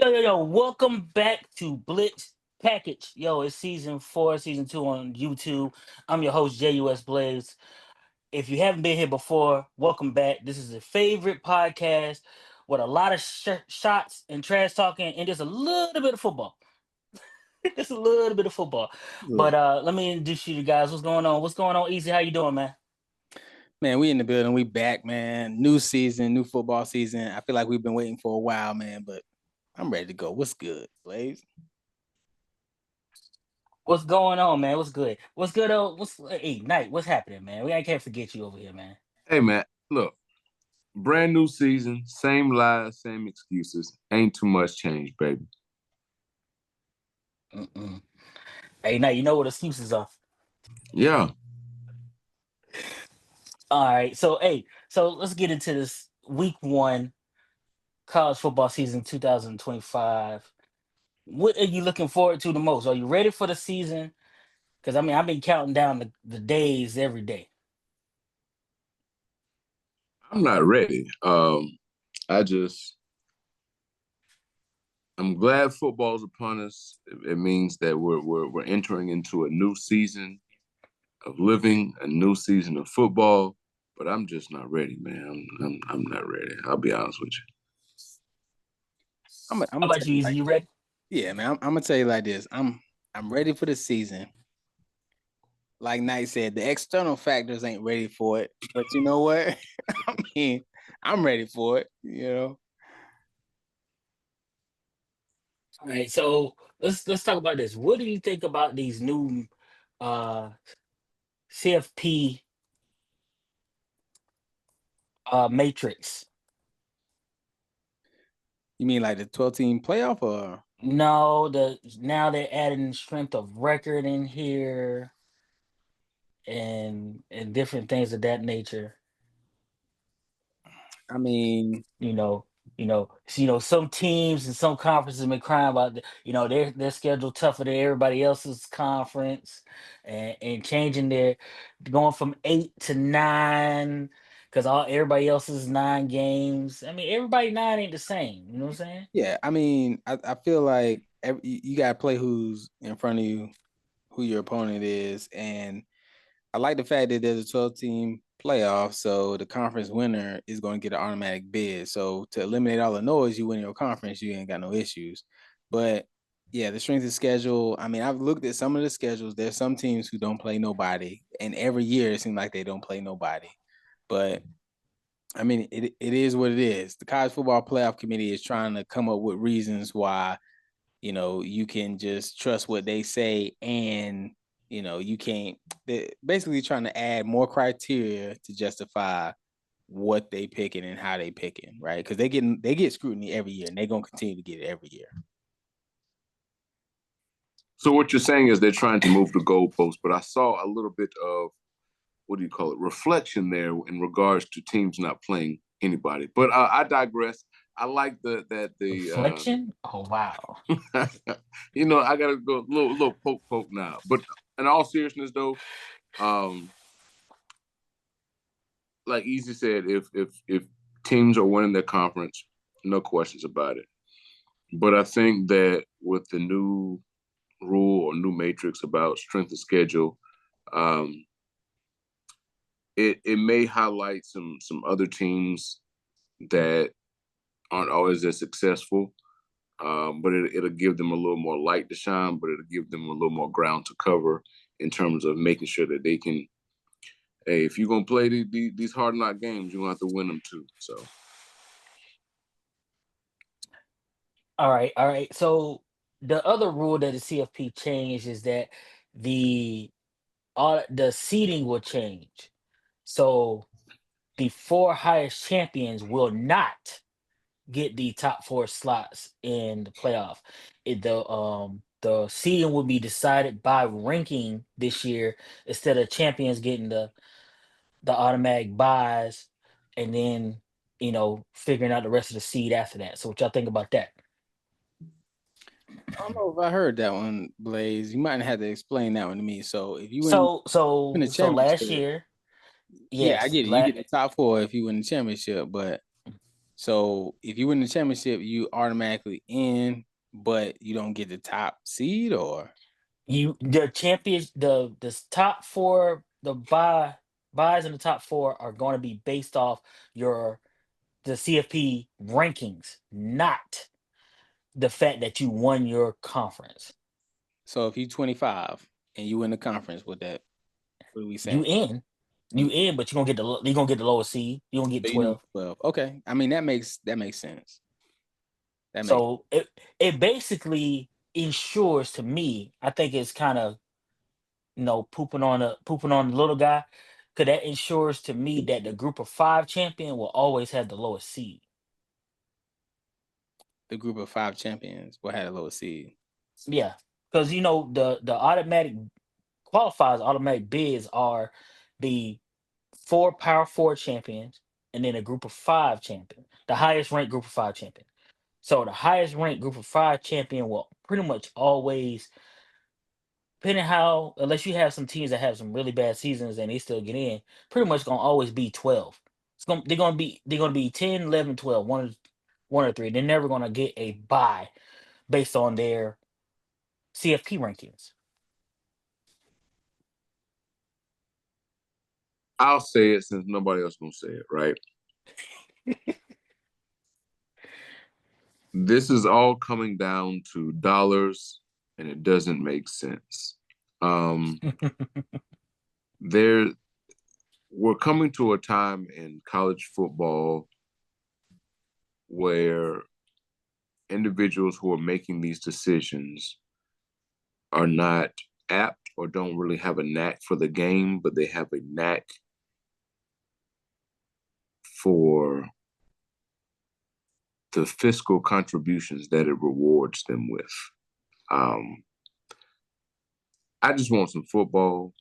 Yo, welcome back to Blitz Package. Yo, it's season 4, season 2 on YouTube. I'm your host, JUS Blaze. If you haven't been here before, welcome back. This is a favorite podcast with a lot of shots and trash talking and just a little bit of football. Just a little bit of football. Look, But let me introduce you to guys. What's going on? What's going on, Easy? How you doing, man? man, we in the building. We back, man. New season, new football season. I feel like we've been waiting for a while, man, but I'm ready to go. What's good, Blaze? What's going on, man? What's good? What's good? Hey, Knight, what's happening, man? I can't forget you over here, man. Hey, man, look, brand new season, same lies, same excuses. Ain't too much change, baby. Mm-mm. Hey, Knight, you know what excuses are? Yeah, All right, so let's get into this week 1 college football season 2025. What are you looking forward to the most? Are you ready for the season? Because I mean, I've been counting down the days every day. I'm not ready. I just, I'm glad football's upon us. It means that we're entering into a new season of living, a new season of football. But I'm just not ready, man. I'm not ready. I'll be honest with you. I'm How gonna about tell you, you Easy? like, You ready? yeah, man. I'm gonna tell you like this. I'm ready for the season. Like Knight said, the external factors ain't ready for it, but you know what? I mean, I'm ready for it. All right, so let's talk about this. What do you think about these new uh CFP matrix? You mean like the 12-team playoff, or No, now they're adding strength of record in here and different things of that nature. I mean, You know, some teams and some conferences have been crying about their schedule tougher than everybody else's conference, and changing their going from 8 to 9 because all everybody else is 9 games. I mean, everybody 9 ain't the same. You know what I'm saying? yeah. I mean, I feel like you gotta play who's in front of you, who your opponent is, and I like the fact that there's a 12-team playoff, so the conference winner is going to get an automatic bid. So to eliminate all the noise, you win your conference, you ain't got no issues. But yeah, the strength of schedule. I mean, I've looked at some of the schedules. There's some teams who don't play nobody, and every year it seems like they don't play nobody. But I mean, it is what it is. The college football playoff committee is trying to come up with reasons why you can just trust what they say, and you can't. They're basically trying to add more criteria to justify what they picking and how they picking, right? Because they get scrutiny every year, and they're gonna continue to get it every year. So what you're saying is they're trying to move the goalpost, but I saw a little bit of, what do you call it, reflection there in regards to teams not playing anybody. But I digress. I like the Reflection. Oh wow. I gotta go a little poke now. But in all seriousness though, like Easy said, if teams are winning their conference, no questions about it. But I think that with the new rule or new matrix about strength of schedule, um, it may highlight some other teams that aren't always as successful. But it'll give them a little more light to shine, but it'll give them a little more ground to cover in terms of making sure that they can, hey, if you're going to play these hard knock games, you're going to have to win them too. So, All right. So the other rule that the CFP changed is that the the seating will change. So the 4 highest champions will not get the top 4 slots in the playoff. The seeding will be decided by ranking this year instead of champions getting the automatic buys and then figuring out the rest of the seed after that. So what y'all think about that? I don't know if I heard that one, Blaze. You might have to explain that one to me. So if you So win the so last championship, year, yeah, I yes, get it. You get the top 4 if you win the championship, but So if you win the championship, you automatically in, but you don't get the top seed, or The champions, the top four, the buys in the top four are going to be based off your the CFP rankings, not the fact that you won your conference. so if you 25 and you win the conference, what are we You saying? in, you You, in, but you're gonna get the lowest seed. You're gonna get so you know 12. 12. Okay. I mean, that makes sense. That makes So it basically ensures to me. I think it's kind of pooping on the little guy, because that ensures to me that the group of five champion will always have the lowest seed. the group of 5 champions will have a lower seed. Yeah, because the automatic qualifiers, automatic bids are the four power four champions, and then a group of five champion, the highest ranked group of five champion. So the highest ranked group of five champion will pretty much always, depending how, unless you have some teams that have some really bad seasons and they still get in, pretty much gonna always be 12. They're gonna be 10, 11, 12, one or three. They're never gonna get a bye based on their CFP rankings. I'll say it since nobody else gonna say it, right? This is all coming down to dollars, and it doesn't make sense. There, we're coming to a time in college football where individuals who are making these decisions are not apt or don't really have a knack for the game, but they have a knack for the fiscal contributions that it rewards them with. Um, I just want some football.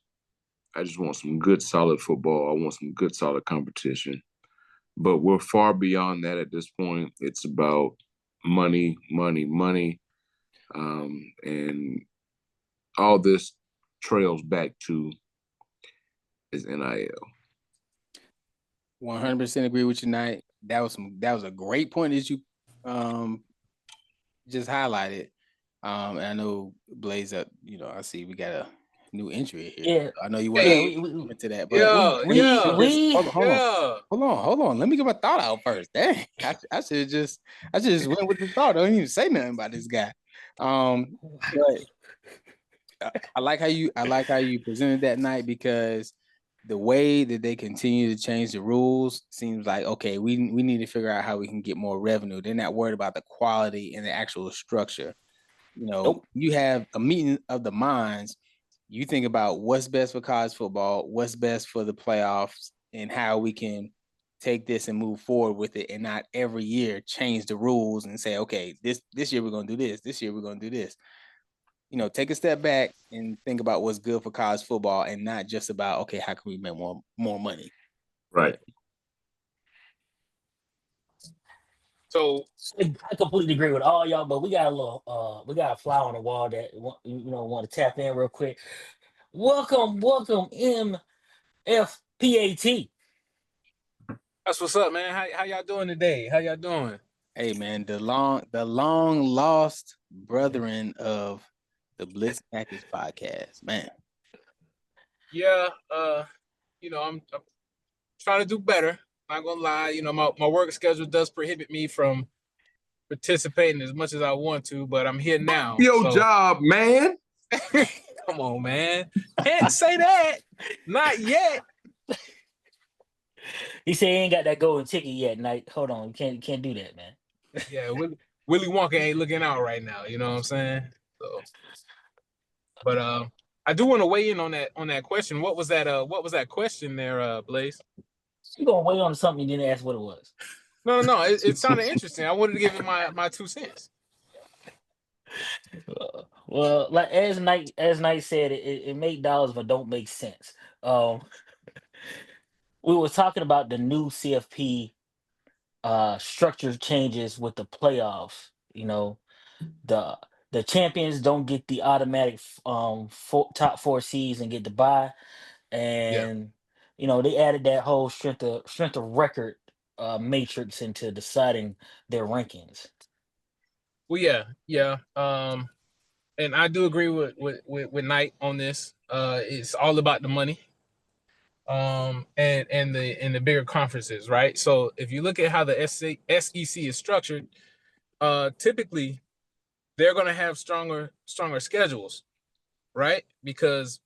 I just want some good, solid football. I want some good, solid competition. But we're far beyond that at this point. It's about money, money, money. And all this trails back to is NIL. 100% agree with you, Knight. That was a great point that you just highlighted. And I know Blaze up, I see we got a new entry here. Yeah, I know you want to yeah, Hey, come into that, but yeah, let me yeah, just we hold on. Let me get my thought out first. Dang, I should just went with the thought. I don't even say nothing about this guy. But I like how you presented that night, because the way that they continue to change the rules seems like, okay, we need to figure out how we can get more revenue. They're not worried about the quality and the actual structure. nope. You have a meeting of the minds. You think about what's best for college football, what's best for the playoffs, and how we can take this and move forward with it, and not every year change the rules and say, okay, this year we're gonna do this year we're gonna do this. Take a step back and think about what's good for college football, and not just about, okay, how can we make more money? Right. So I completely agree with all y'all, but we got a fly on the wall that want to tap in real quick. Welcome, MFPAT. that's what's up, man. How y'all doing today? How y'all doing? Hey man, the long lost brethren of the BlitzPackage podcast, man. Yeah, I'm trying to do better. Not gonna lie, my work schedule does prohibit me from participating as much as I want to, but I'm here now. Your So job, man. come on, man. Can't say that. Not yet. He said he ain't got that golden ticket yet. Night, hold on, you can't do that, man. Yeah, Willy Wonka ain't looking out right now. You know what I'm saying? So, but I do want to weigh in on that question. What was that question there, Blaze? You gonna wait on something you didn't ask what it was? No. It sounded interesting. I wanted to give it my 2 cents. Well, like as Knight said, it make dollars but don't make sense. Um, we were talking about the new CFP structure changes with the playoffs. The the champions don't get the automatic top four seeds and get the bye, Yeah. and they added that whole strength of record matrix into deciding their rankings. Well, yeah. And I do agree with Knight on this. It's all about the money. And the bigger conferences, right? So if you look at how the SEC is structured, typically they're going to have stronger schedules, right? Because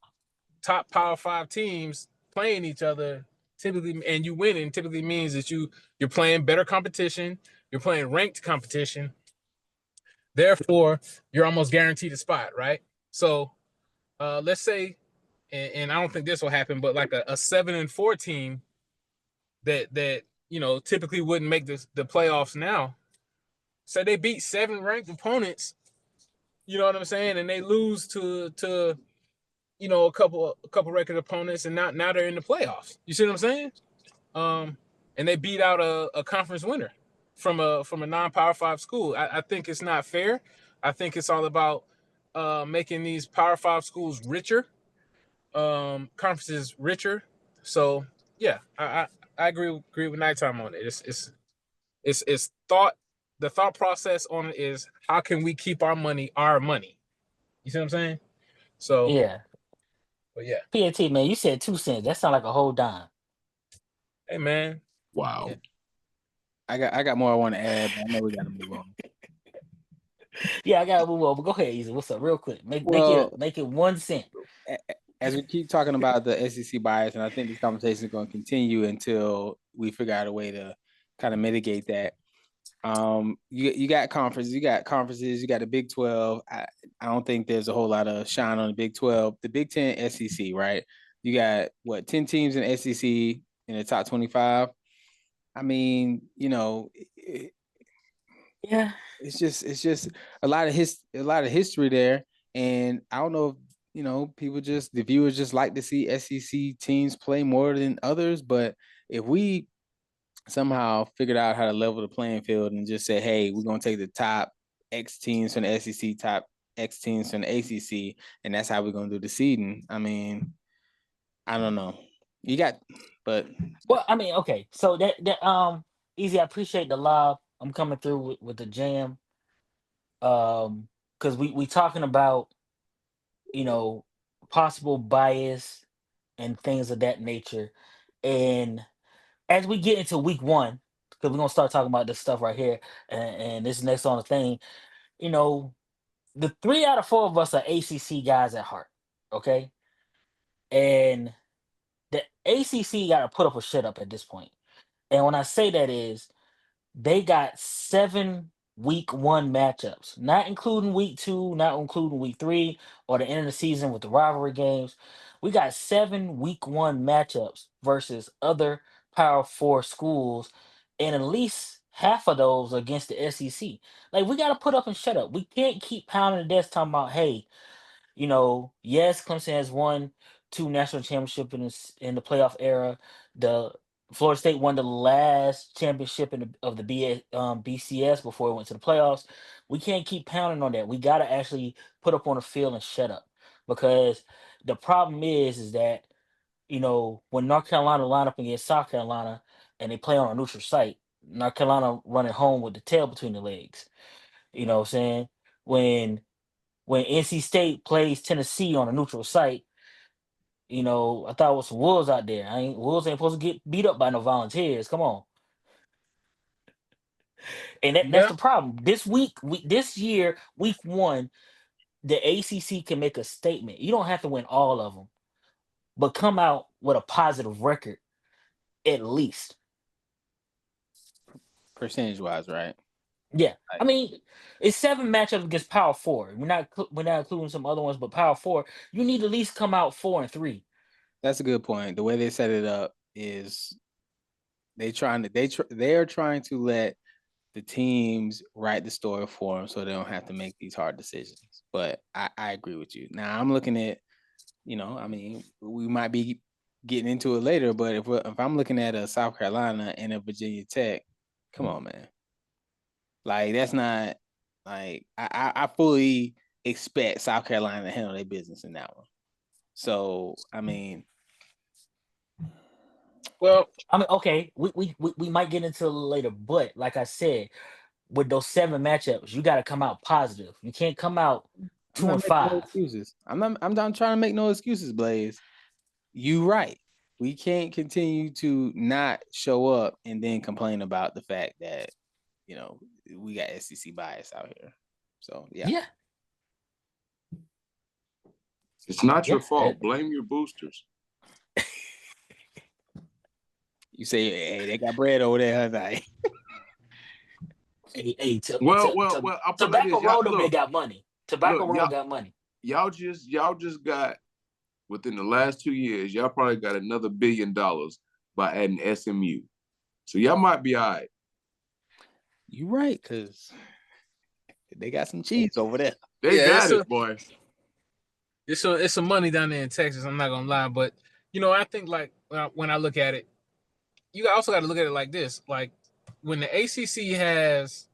top Power 5 teams playing each other typically, and you winning typically means that you're playing better competition, you're playing ranked competition. Therefore, you're almost guaranteed a spot, right? So let's say, and I don't think this will happen, but like a 7-4 team that typically wouldn't make the playoffs now. So they beat 7 ranked opponents, you know what I'm saying, and they lose to a couple record opponents, and now they're in the playoffs. You see what I'm saying? And they beat out a conference winner from a non-Power 5 school. I think it's not fair. I think it's all about making these Power 5 schools richer, conferences richer. So yeah, I agree with Nighttime on it. It's thought. The thought process on it is, how can we keep our money our money? You see what I'm saying? So, Yeah. but yeah. PAT, man, you said 2 cents. That sounds like a whole dime. Hey man. Wow. Yeah. I got more I want to add, but I know we got to move on. Yeah, I gotta move on. But go ahead, Easy. What's up, real quick? Make it 1 cent. As we keep talking about the SEC bias, and I think this conversation is going to continue until we figure out a way to kind of mitigate that. You got conferences, you got the Big 12. I don't think there's a whole lot of shine on the Big 12. The Big 10, SEC, right? You got 10 teams in SEC in the top 25. I mean, Yeah. it's just a lot of history there, and I don't know if the viewers just like to see SEC teams play more than others, but if we somehow figured out how to level the playing field and just say, hey, we're going to take the top X teams from the SEC, top X teams from the ACC, and that's how we're going to do the seeding. I mean, I don't know. Well, I mean, okay. So Easy, I appreciate the live. I'm coming through with the jam. Because we talking about, possible bias and things of that nature. And as we get into week 1, because we're gonna start talking about this stuff right here, and this next on the thing, you know, the 3 out of 4 of us are ACC guys at heart, okay? And the ACC got to put up a shut up at this point. And when I say that is, they got 7 week 1 matchups, not including week 2, not including week 3, or the end of the season with the rivalry games. We got 7 week 1 matchups versus other Power 4 schools, and at least half of those against the SEC. Like, we got to put up and shut up. We can't keep pounding the desk talking about, hey, yes, Clemson has won 2 national championships in the playoff era. The Florida State won the last championship of the BCS before it went to the playoffs. We can't keep pounding on that. We got to actually put up on the field and shut up, because the problem is that when North Carolina line up against South Carolina and they play on a neutral site, North Carolina running home with the tail between the legs. You know what I'm saying? When NC State plays Tennessee on a neutral site, I thought it was some wolves out there. Wolves ain't supposed to get beat up by no volunteers. Come on. And that's Yeah. the problem. This year, week 1, the ACC can make a statement. You don't have to win all of them, but come out with a positive record at least. percentage-wise, right? Yeah, I Like, mean, it's 7 matchups against Power 4. We're not including some other ones, but Power 4, you need to at least come out 4-3. that's a good point. The way they set it up is they are trying to let the teams write the story for them so they don't have to make these hard decisions. But I agree with you. Now I'm looking at, I mean, we might be getting into it later, but if I'm looking at a South Carolina and a Virginia Tech, come on, man. Like, that's not, like, I fully expect South Carolina to handle their business in that one. So, I mean, Well, I mean, okay, we might get into it later, but like I said, with those 7 matchups, you got to come out positive. You can't come out I'm two not and making no five. excuses. I'm not trying to make no excuses, Blaze. You right. We can't continue to not show up and then complain about the fact that, you know, we got SEC bias out here. So yeah. Yeah, It's not yeah. your fault. Blame your boosters. You say, hey, they got bread over there, huh? Hey, Well. I'll put it like Tobacco this. Y'all, Road, they look, got money. Tobacco look, Road got money. y'all just got within the last 2 years. Y'all probably got another $1 billion by adding SMU. So y'all might be all right. You right, because they got some cheese over there. They yeah, got it, boy. it's some money down there in Texas. I'm not gonna lie, but I think like when I look at it, you also got to look at it like this: like when the ACC has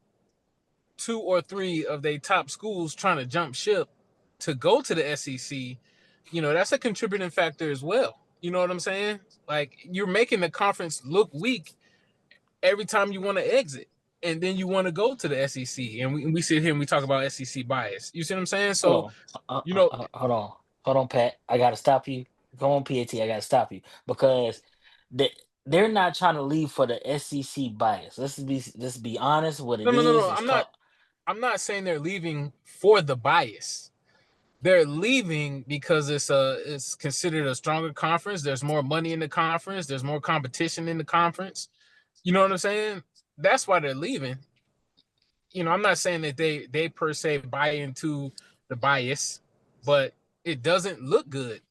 2 or 3 of their top schools trying to jump ship to go to the SEC, that's a contributing factor as well. You know what I'm saying? Like you're making the conference look weak every time you want to exit. And then you want to go to the SEC. And we sit here and we talk about SEC bias. You see what I'm saying? So, Hold on, you know, hold on, Pat. I gotta stop you. Come on, PAT. I gotta stop you because they they're not trying to leave for the SEC bias. Let's be honest. What no, it no, no, is, no. it's I'm not called. I'm not saying they're leaving for the bias. They're leaving because it's considered a stronger conference. There's more money in the conference. There's more competition in the conference. You know what I'm saying? That's why they're leaving. I'm not saying that they per se buy into the bias, but it doesn't look good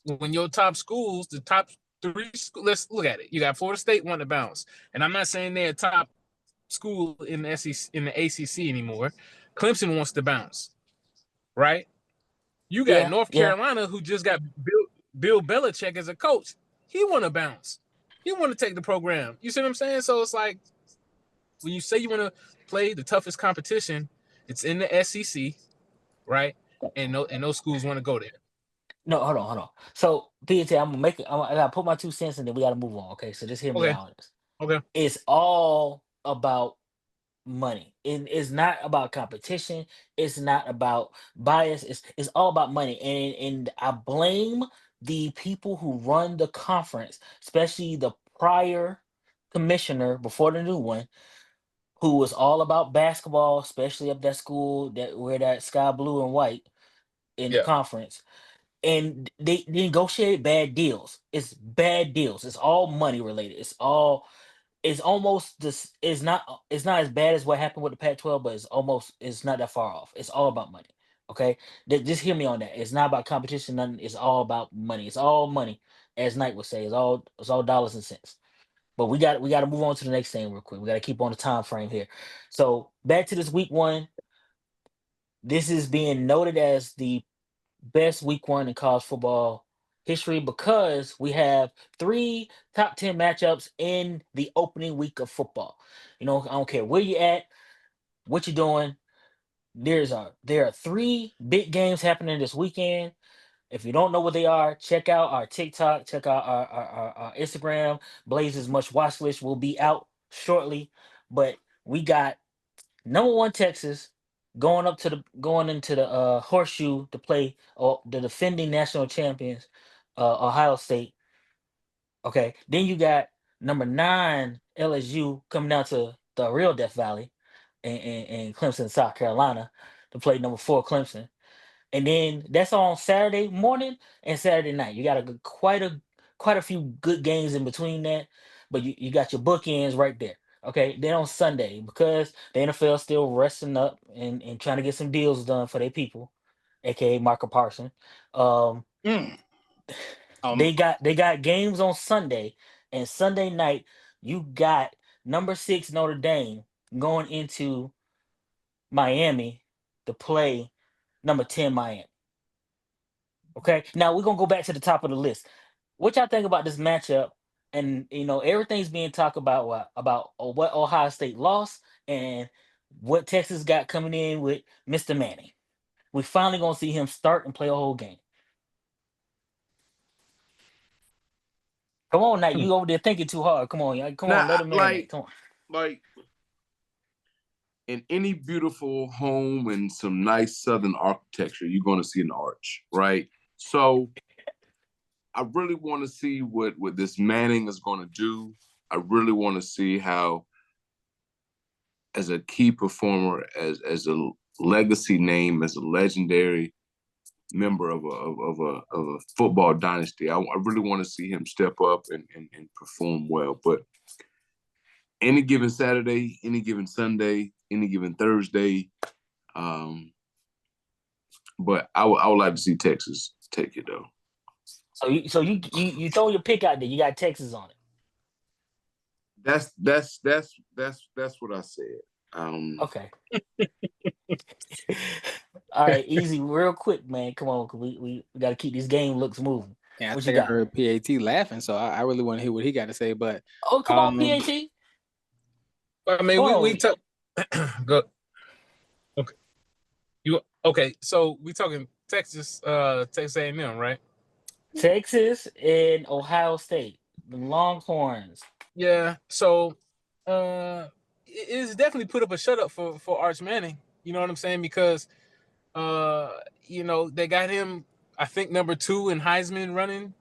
when your top schools, the top 3 schools, let's look at it. You got Florida State wanting to bounce, and I'm not saying they're a top school in the SEC, in the ACC anymore. Clemson wants to bounce, right? You got Yeah, North yeah. Carolina who just got Bill Belichick as a coach. He want to bounce. He want to take the program. You see what I'm saying? So it's like when you say you want to play the toughest competition, it's in the SEC, right? And those schools want to go there. No, hold on. So PAT, I'm gonna make it. I gotta put my 2 cents, and then we gotta move on. Okay, so just hear me Okay, out on this. okay. It's all about money. It's not about competition. It's not about bias. It's all about money. And I blame the people who run the conference, especially the prior commissioner before the new one, who was all about basketball, especially up that school that where that sky blue and white in the Yeah. conference. And they negotiate bad deals. It's bad deals. It's all money related. It's almost this it's not as bad as what happened with the Pac-12, but it's not that far off. It's all about money. Okay, just hear me on that. It's not about competition. Nothing. It's all about money. It's all money, as Knight would say. It's all dollars and cents. But we got to move on to the next thing real quick. We got to keep on the time frame here. So back to this week one. This is being noted as the best week one in college football history because we have 3 top 10 matchups in the opening week of football. I don't care where you're at, what you're doing. There are 3 big games happening this weekend. If you don't know what they are, check out our TikTok, check out our Instagram. Blaze's Much Watch List will be out shortly. But we got number one Texas going into the horseshoe to play the defending national champions, Ohio State. Okay, then you got number 9 LSU coming down to the real Death Valley and Clemson, South Carolina, to play number 4 Clemson. And then that's on Saturday morning and Saturday night. You got quite a few good games in between that, but you got your bookends right there. Okay, then on Sunday, because the NFL still resting up and trying to get some deals done for their people, aka Marco Parson. Um, Mm. they got games on Sunday, and Sunday night you got number 6 Notre Dame going into Miami to play number 10 Miami. Okay, now we're gonna go back to the top of the list. What y'all think about this matchup? And everything's being talked about what Ohio State lost and what Texas got coming in with Mr. Manning. We finally gonna see him start and play a whole game. Come on, Knight. You over there thinking too hard. Come on, come on. Let him marinate. Come on. Like in any beautiful home and some nice Southern architecture, you're going to see an arch, right? So I really want to see what this Manning is going to do. I really want to see how, as a key performer, as a legacy name, as a legendary member of a football dynasty, I really want to see him step up and perform well. But any given Saturday, any given Sunday, any given Thursday, but I would like to see Texas take it though. So you throw your pick out there. You got Texas on it. That's what I said. Okay. All right, easy, real quick, man. Come on, we got to keep these game looks moving. Yeah, I What think you I got? heard PAT laughing, so I really want to hear what he got to say. But Oh, come on, PAT. I mean, we talk. Go. Okay. Okay? So we talking Texas, Texas A&M, right? Texas and Ohio State, the Longhorns. Yeah. So, it's definitely put up a shut up for Arch Manning. You know what I'm saying? Because, they got him, I think, number 2 in Heisman running,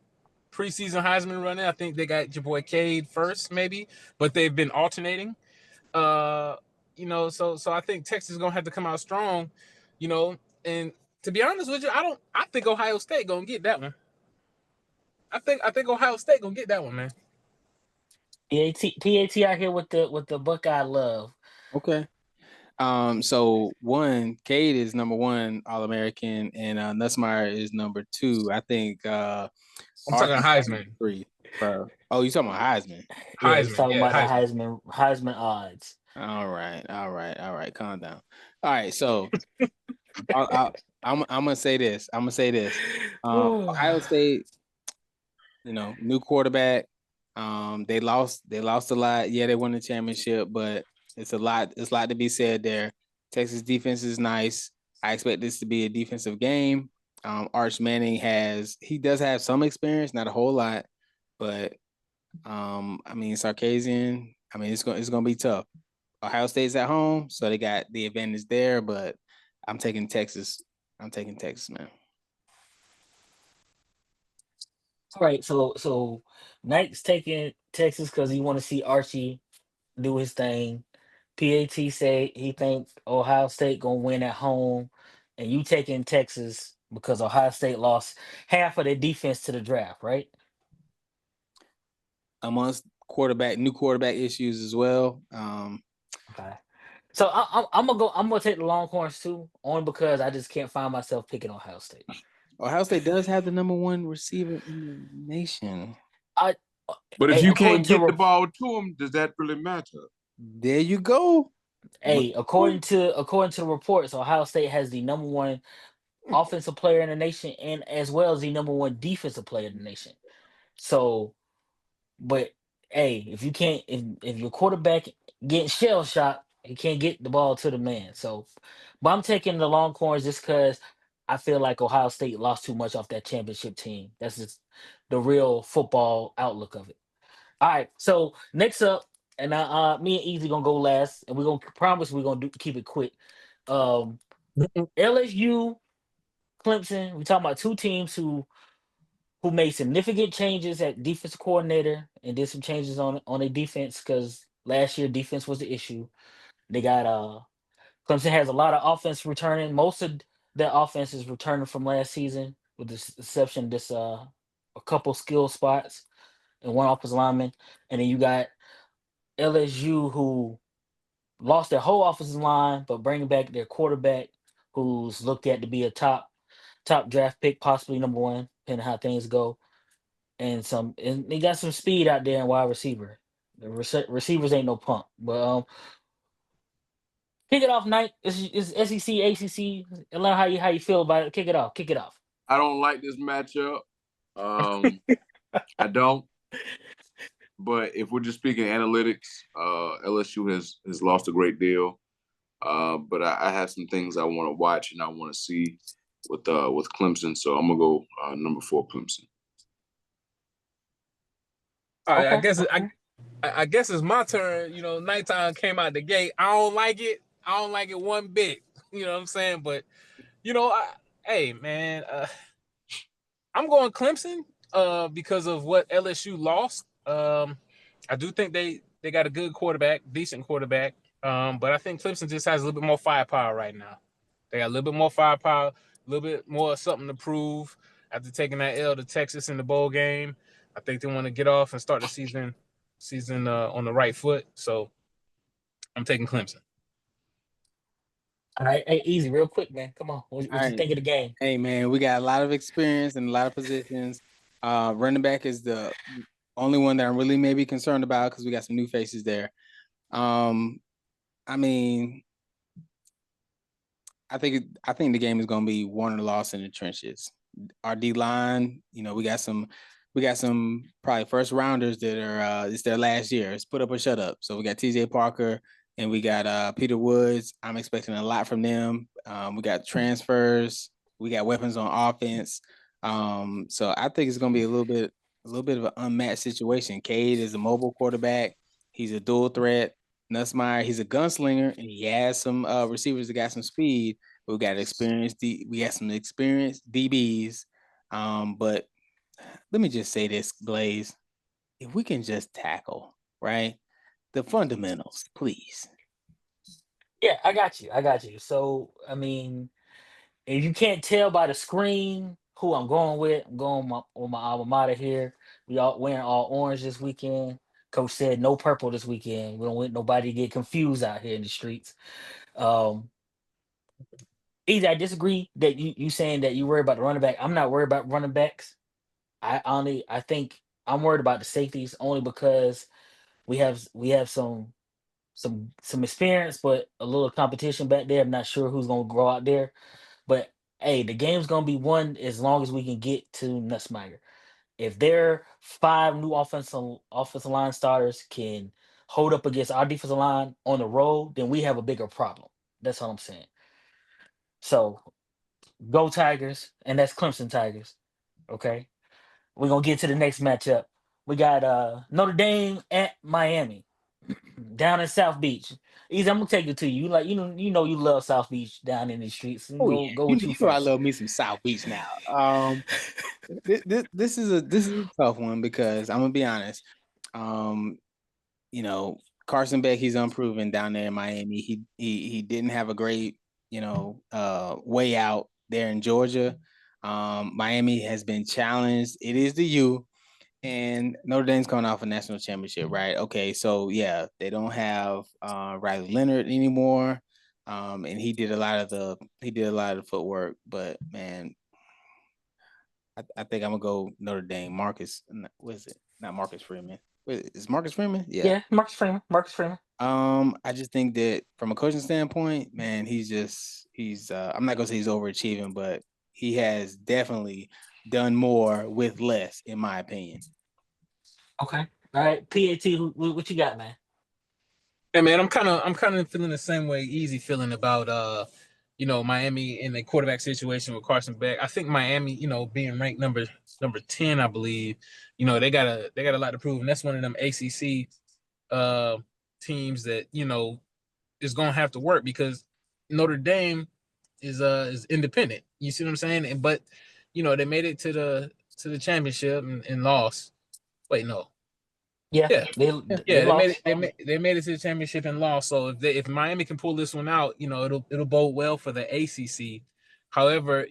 preseason Heisman running. I think they got your boy Cade first, maybe, but they've been alternating. So I think Texas is gonna have to come out strong, and to be honest with you, I think Ohio State gonna get that one. I think Ohio State gonna get that one, man. PAT out here with the Buckeye love. okay. So one, Cade is number 1 All-American, and Nussmeier is number 2. I think I'm talking Heisman. 3. Bro. Oh, you talking about Heisman? Yeah, he's Heisman, talking yeah, about the Heisman. Heisman odds. All right. Calm down. All right, so I'm gonna say this. Ohio State, new quarterback. They lost a lot. Yeah, they won the championship, but it's a lot to be said there. Texas defense is nice. I expect this to be a defensive game. Arch Manning does have some experience, not a whole lot, but Sarkisian, it's gonna be tough. Ohio State's at home, so they got the advantage there, but I'm taking Texas. Man. All right, so Knight's taking Texas because he want to see Archie do his thing. PAT say he thinks Ohio State gonna win at home, and you taking Texas because Ohio State lost half of their defense to the draft, right? Amongst new quarterback issues as well. Okay. So I'm gonna go. I'm gonna take the Longhorns too, only because I just can't find myself picking Ohio State. Ohio State does have the number 1 receiver in the nation. But if you can't get the ball to him, does that really matter? There you go. Hey, according to the reports, Ohio State has the number 1 offensive player in the nation, and as well as the number 1 defensive player in the nation. So, but hey, if you can't, if your quarterback getting shell shot, he can't get the ball to the man. So, but I'm taking the Longhorns just because I feel like Ohio State lost too much off that championship team. That's just the real football outlook of it. All right, so next up, and me and Easy gonna go last, and we're gonna promise we're gonna keep it quick. LSU, Clemson. We talking about 2 teams who made significant changes at defensive coordinator and did some changes on their defense because last year defense was the issue. They got Clemson has a lot of offense returning. Most of their offense is returning from last season, with the exception of this a couple skill spots and 1 offensive lineman, and then you got LSU who lost their whole offensive line, but bringing back their quarterback, who's looked at to be a top draft pick, possibly number 1, depending on how things go. And they got some speed out there in wide receiver. The receivers ain't no punk. But kick it off, Knight. It's SEC, ACC. And learn how you feel about it. Kick it off. I don't like this matchup. I don't. But if we're just speaking analytics, LSU has lost a great deal. But I have some things I want to watch and I want to see with Clemson. So I'm gonna go number 4 Clemson. All right, Okay. I guess it's my turn. You know, nighttime came out the gate. I don't like it. I don't like it one bit. You know what I'm saying? But you know, hey man, I'm going Clemson because of what LSU lost. I do think they got a good quarterback, decent quarterback. But I think Clemson just has a little bit more firepower right now. They got a little bit more firepower, a little bit more something to prove after taking that L to Texas in the bowl game. I think they want to get off and start the season on the right foot. So I'm taking Clemson. All right, hey, easy, real quick, man. Come on, what All you right. think of the game? Hey man, we got a lot of experience in a lot of positions. Running back is the only one that I'm really maybe concerned about because we got some new faces there. I mean, I think the game is going to be won or lost in the trenches. Our D line, you know, we got some probably first rounders that are it's their last year. It's put up or shut up. So we got TJ Parker and we got Peter Woods. I'm expecting a lot from them. We got transfers. We got weapons on offense. So I think it's going to be a little bit of an unmatched situation. Cade is a mobile quarterback. He's a dual threat. Nussmeier, he's a gunslinger, and he has some receivers that got some speed. We got we got some experienced DBs. But let me just say this, Blaze. If we can just tackle, right? The fundamentals, please. Yeah, I got you. I got you. So, I mean, if you can't tell by the screen who I'm going with, I'm going on my alma mater here. We all wearing all orange this weekend. Coach said no purple this weekend. We don't want nobody to get confused out here in the streets. Um, Either I disagree that you saying that you worry about the running back. I'm not worried about running backs. I think I'm worried about the safeties only because we have some experience, but a little competition back there. I'm not sure who's gonna grow out there. But hey, the game's gonna be won as long as we can get to Nussmeier. If their five new offensive line starters can hold up against our defensive line on the road, then we have a bigger problem. That's all I'm saying. So go Tigers, and that's Clemson Tigers. Okay. We're gonna get to the next matchup. We got Notre Dame at Miami down in South Beach. Easy, I'm gonna take it to you. Like you love South Beach down in the streets. Oh yeah, Go with you you know I first. love me some South Beach now. This is a tough one because I'm gonna be honest. Um, you know, Carson Beck, he's unproven down there in Miami. He didn't have a great, way out there in Georgia. Miami has been challenged. It is the U, and Notre Dame's coming off a national championship, right? Okay, so yeah, they don't have Riley Leonard anymore. And he did a lot of the footwork, but man, I think I'm gonna go Notre Dame. What is it? Not Marcus Freeman. Wait, is Marcus Freeman? Yeah. Yeah, Marcus Freeman. Marcus Freeman. I just think that from a coaching standpoint, man, he's I'm not gonna say he's overachieving, but he has definitely done more with less, in my opinion. Okay. All right. PAT, what you got, man? Hey man, I'm kind of feeling the same way Easy feeling about Miami in the quarterback situation with Carson Beck. I think Miami, being ranked number 10, I believe, they got a lot to prove, and that's one of them ACC teams that is gonna have to work because Notre Dame is independent. You see what I'm saying? But they made it to the championship and lost. Wait, no. Yeah, Yeah. they Yeah, they made it. lost. They made it to the championship and lost. So if Miami can pull this one out, it'll bode well for the ACC. However,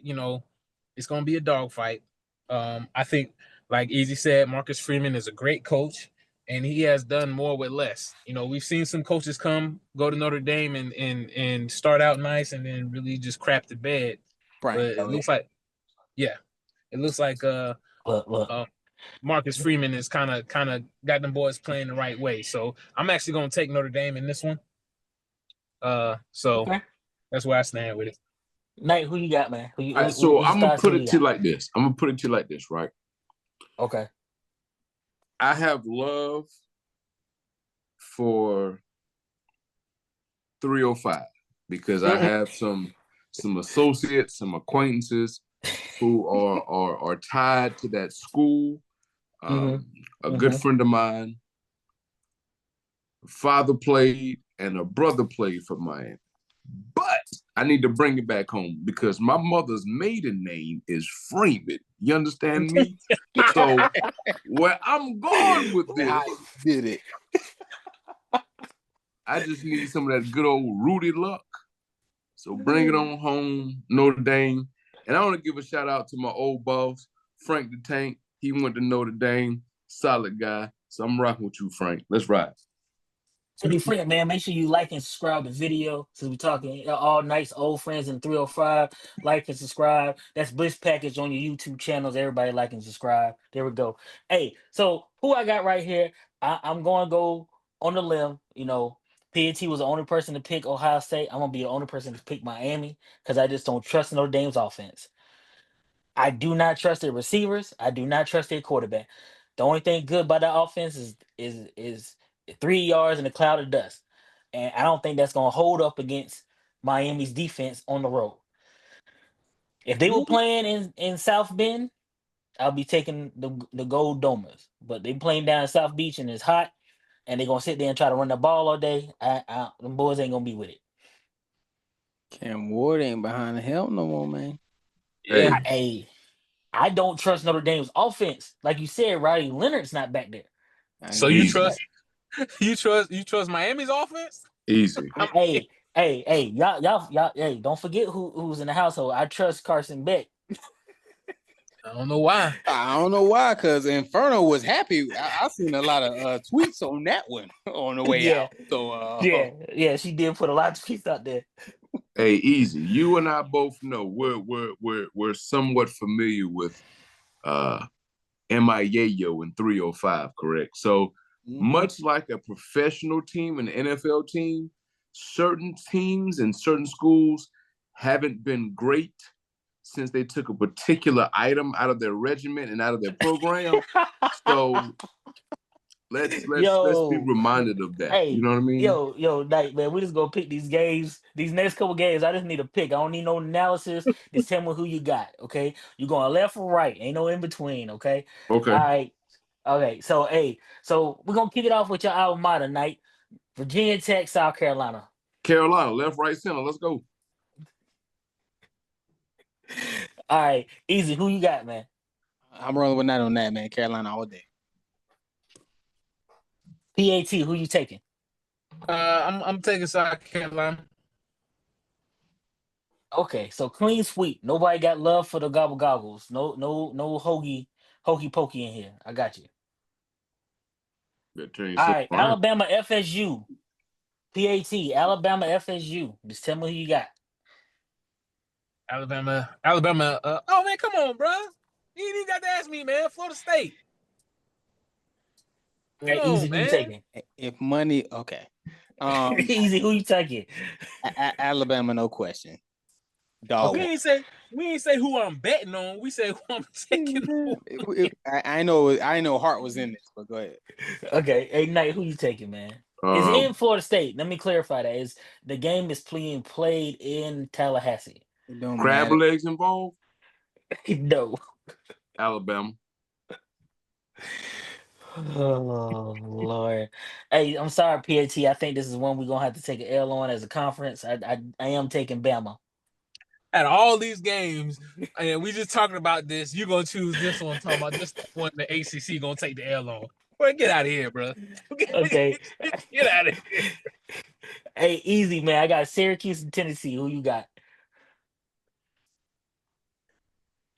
it's going to be a dogfight. I think, like Easy said, Marcus Freeman is a great coach, and he has done more with less. We've seen some coaches go to Notre Dame and start out nice, and then really just crap the bed. But Brian it Kelly. looks like, yeah, it looks like Look. Marcus Freeman is kind of got them boys playing the right way. So I'm actually going to take Notre Dame in this one. So Okay. that's where I stand with it. Knight, who you got, man? All right, so Whose I'm gonna thoughts put who it you to you got? like this. I'm gonna put it to you like this, right? Okay. I have love for 305 because I have some associates, some acquaintances who are tied to that school. A good friend of mine, father played and a brother played for Miami. But I need to bring it back home because my mother's maiden name is Freeman. You understand me? So where I'm going with this, I did it. I just need some of that good old Rudy luck. So bring it on home, Notre Dame. And I want to give a shout out to my old boss, Frank the Tank. He went to Notre Dame, solid guy. So I'm rocking with you, Frank. Let's ride. To be frank, man, make sure you like and subscribe the video. Since we're talking all nice old friends in 305, like and subscribe. That's BlitzPackage on your YouTube channels. Everybody like and subscribe. There we go. Hey, so who I got right here? I'm going to go on the limb. You know, PNT was the only person to pick Ohio State. I'm going to be the only person to pick Miami because I just don't trust Notre Dame's offense. I do not trust their receivers. I do not trust their quarterback. The only thing good about that offense is 3 yards in a cloud of dust, and I don't think that's gonna hold up against Miami's defense on the road. If they were playing in South Bend, I'll be taking the Gold Domers. But they playing down in South Beach and it's hot, and they're gonna sit there and try to run the ball all day. Them boys ain't gonna be with it. Cam Ward ain't behind the helm no more, man. Yeah. I don't trust Notre Dame's offense. Like you said, Riley Leonard's not back there. So you trust Miami's offense? Easy. Hey, y'all, hey, don't forget who's in the household. I trust Carson Beck. I don't know why. I don't know why, because Inferno was happy. I seen a lot of tweets on that one on the way out. So yeah, she did put a lot of tweets out there. Hey, easy. You and I both know we're somewhat familiar with MIAO in 305, correct? So much like a professional team, an NFL team, certain teams and certain schools haven't been great since they took a particular item out of their regiment and out of their program. So let's be reminded of that. Hey, you know what I mean? Yo, Knight, man, we just gonna pick these games, these next couple games. I just need a pick. I don't need no analysis. Just tell me who you got, okay? You going left or right? Ain't no in between, okay? Okay. All right. Okay, so we're gonna kick it off with your alma mater, Knight. Virginia Tech, South Carolina. Carolina, left, right, center. Let's go. All right, easy. Who you got, man? I'm rolling with Knight on that, man. Carolina all day. PAT, who you taking? I'm taking South Carolina. Okay, so clean sweep. Nobody got love for the gobble goggles. No hokey pokey in here. I got you. All right, Alabama FSU. PAT, Alabama FSU. Just tell me who you got. Alabama. Oh man, come on, bro. You ain't even got to ask me, man. Florida State. Right, easy. Who you taking? If money, okay. Easy. Who you taking? Alabama, no question. Dog. We ain't say who I'm betting on. We say who I'm taking. I know Hart was in this, but go ahead. Okay, hey Knight, who you taking, man? It's in Florida State. Let me clarify that. Is the game is being played in Tallahassee? Crab legs involved? No. Alabama. Oh Lord. Hey, I'm sorry, PAT. I think this is one we're gonna have to take an L on as a conference. I am taking Bama. At all these games, and we just talking about this, you're gonna choose this one, talking about this one the ACC gonna take the L on. Boy, get out of here, bro. Okay. Get out of here. Hey, easy, man. I got Syracuse and Tennessee. Who you got?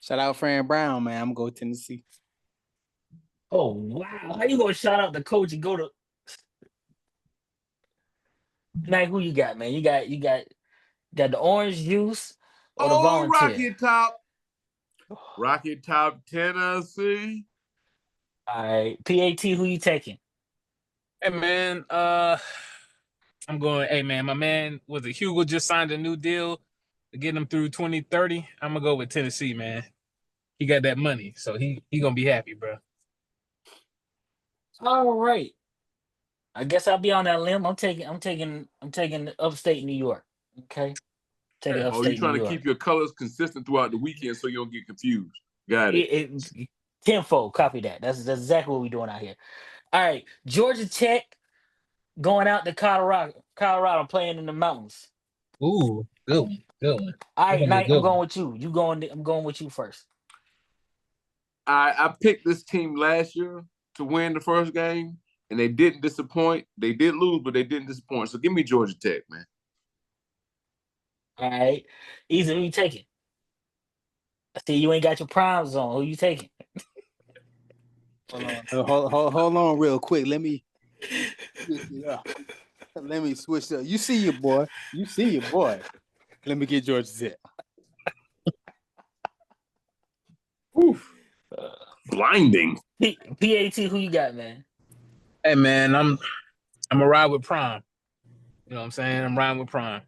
Shout out Fran Brown, man. I'm going to Tennessee. Oh wow! How you gonna shout out the coach and go to? Knight, who you got, man? You got the orange juice or the volunteer? Rocky Top, Tennessee. All right, PAT. Who you taking? Hey man, I'm going. Hey man, my man was it Hugo just signed a new deal to get him through 2030. I'm gonna go with Tennessee, man. He got that money, so he gonna be happy, bro. All right. I guess I'll be on that limb. I'm taking upstate New York. Okay. Taking upstate. Oh, you're trying to keep your colors consistent throughout the weekend so you don't get confused. Got it. Tenfold, copy that. That's exactly what we're doing out here. All right, Georgia Tech going out to Colorado. Colorado playing in the mountains. Ooh, good one, good one. All That's right, gonna be a Knight, I'm good going one. with you. You going? I'm going with you first. I picked this team last year to win the first game, and they didn't disappoint. They did lose, but they didn't disappoint. So give me Georgia Tech, man. All right, Easy, who you taking? I see you ain't got your primes on. Who you taking? Hold on real quick. Let me switch it up. Let me switch it up. You see your boy. You see your boy. Let me get Georgia Tech. Oof. Uh, Blinding. PAT, who you got, man? Hey man, I'm gonna ride with Prime. You know what I'm saying? I'm riding with Prime.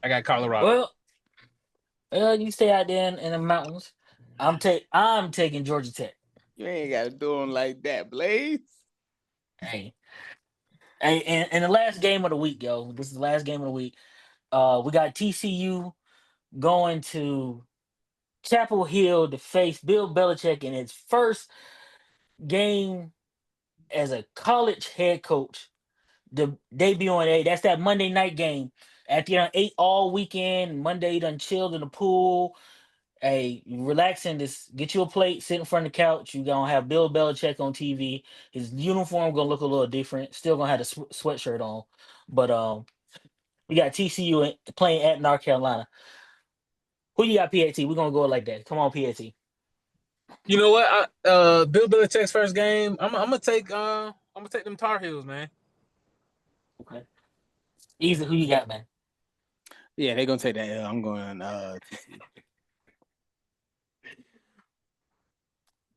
I got Colorado. Well, you stay out there in the mountains. I'm taking Georgia Tech. You ain't got to do them like that, Blaze. Hey, hey, and the last game of the week, yo. This is the last game of the week. We got TCU going to Chapel Hill to face Bill Belichick in his first game as a college head coach. The debut on a that's that Monday night game. After you done ate all weekend, Monday you done chilled in the pool. Hey, relaxing, just get you a plate, sit in front of the couch. You gonna have Bill Belichick on TV. His uniform gonna look a little different. Still gonna have the sweatshirt on, but we got TCU playing at North Carolina. Who you got, PAT? We're gonna go like that. Come on, PAT. You know what? Bill Belichick's first game. I'm gonna take them Tar Heels, man. Okay. Easy. Who you got, man? Yeah, they're gonna take that L. I'm going TCU.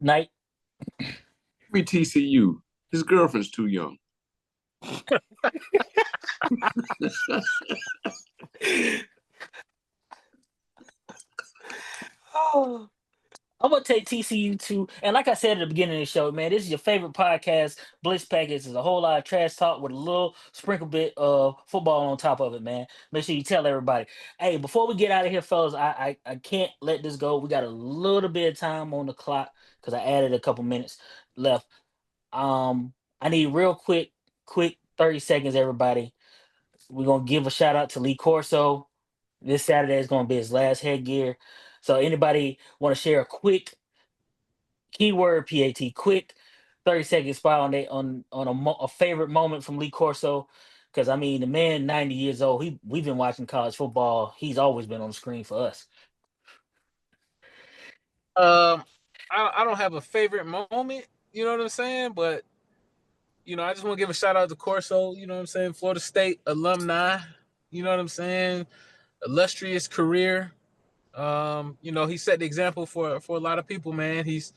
Night. Give me TCU. His girlfriend's too young. Oh, I'm gonna take TCU too. And like I said at the beginning of the show, man, this is your favorite podcast. BlitzPackage is a whole lot of trash talk with a little sprinkle bit of football on top of it, man. Make sure you tell everybody. Hey, before we get out of here, fellas, I can't let this go. We got a little bit of time on the clock because I added a couple minutes left. I need real quick 30 seconds, everybody. We're gonna give a shout out to Lee Corso. This Saturday is gonna be his last headgear. So anybody want to share a quick keyword PAT, quick 30-second spot on a favorite moment from Lee Corso? Because I mean, the man 90 years old. We've been watching college football. He's always been on the screen for us. Um, I don't have a favorite moment. You know what I'm saying? But I just want to give a shout out to Corso. You know what I'm saying? Florida State alumni. You know what I'm saying? Illustrious career. He set the example for a lot of people, man. He's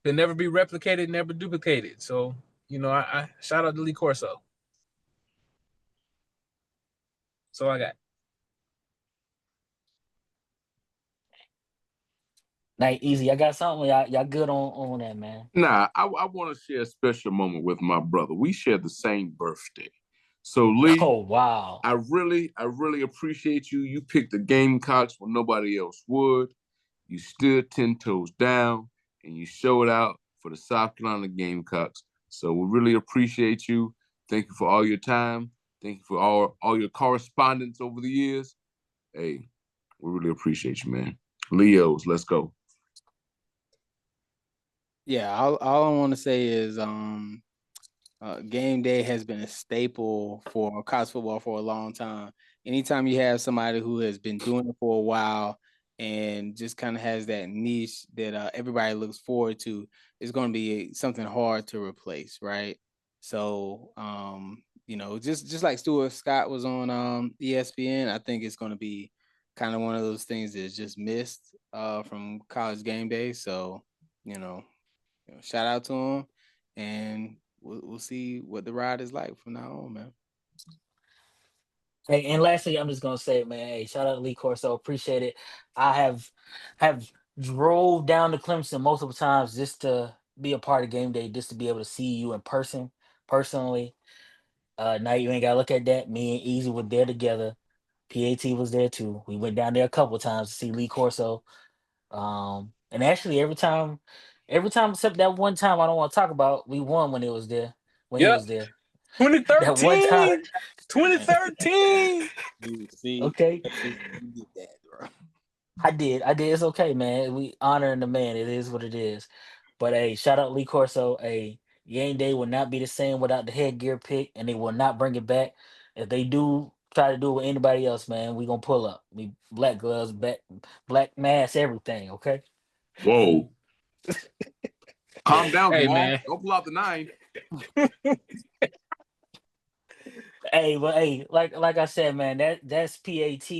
can never be replicated, never duplicated. So, I shout out to Lee Corso. So I got. Like easy. I got something. Y'all good on that, man. Nah, I want to share a special moment with my brother. We share the same birthday. So Lee, Oh wow. I really appreciate you. You picked the Gamecocks when nobody else would. You stood 10 toes down and you showed out for the South Carolina Gamecocks. So we really appreciate you. Thank you for all your time. Thank you for all your correspondence over the years. Hey, we really appreciate you, man. Leos, let's go. Yeah, all I want to say is game day has been a staple for college football for a long time. Anytime you have somebody who has been doing it for a while and just kind of has that niche that everybody looks forward to, it's going to be something hard to replace, right? So, just like Stuart Scott was on ESPN, I think it's going to be kind of one of those things that's just missed from college game day. So, you know, shout out to him, and we'll see what the ride is like from now on, man. Hey, and lastly, I'm just gonna say, man, hey, shout out to Lee Corso, appreciate it. I have drove down to Clemson multiple times just to be a part of game day, just to be able to see you in person, personally. Now you ain't gotta look at that. Me and Easy were there together. PAT was there too. We went down there a couple times to see Lee Corso. And actually, every time Every time except that one time I don't want to talk about, we won when it was there. When he Yep. was there. That one time. 2013. See, Okay. you get that, bro. I did. It's okay, man. We honoring the man. It is what it is. But hey, shout out Lee Corso. Hey, game day will not be the same without the headgear pick, and they will not bring it back. If they do try to do it with anybody else, man, we gonna pull up. We black gloves, black mask, everything. Okay. Whoa. Calm down, Hey, Jamal. man. Don't pull out the 9. Hey, but hey, like I said, man, that's PAT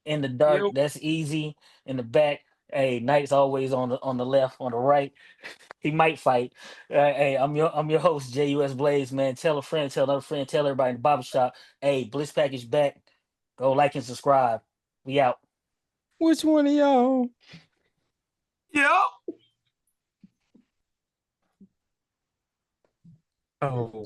in the dark. Yep. That's easy in the back. Hey, Knight's always on the left, on the right. He might fight. Hey, I'm your host, JUS Blaze, man. Tell a friend, tell another friend, tell everybody in the barber shop. Hey, Blitz Package back. Go like and subscribe. We out. Which one of y'all? Yeah. Oh.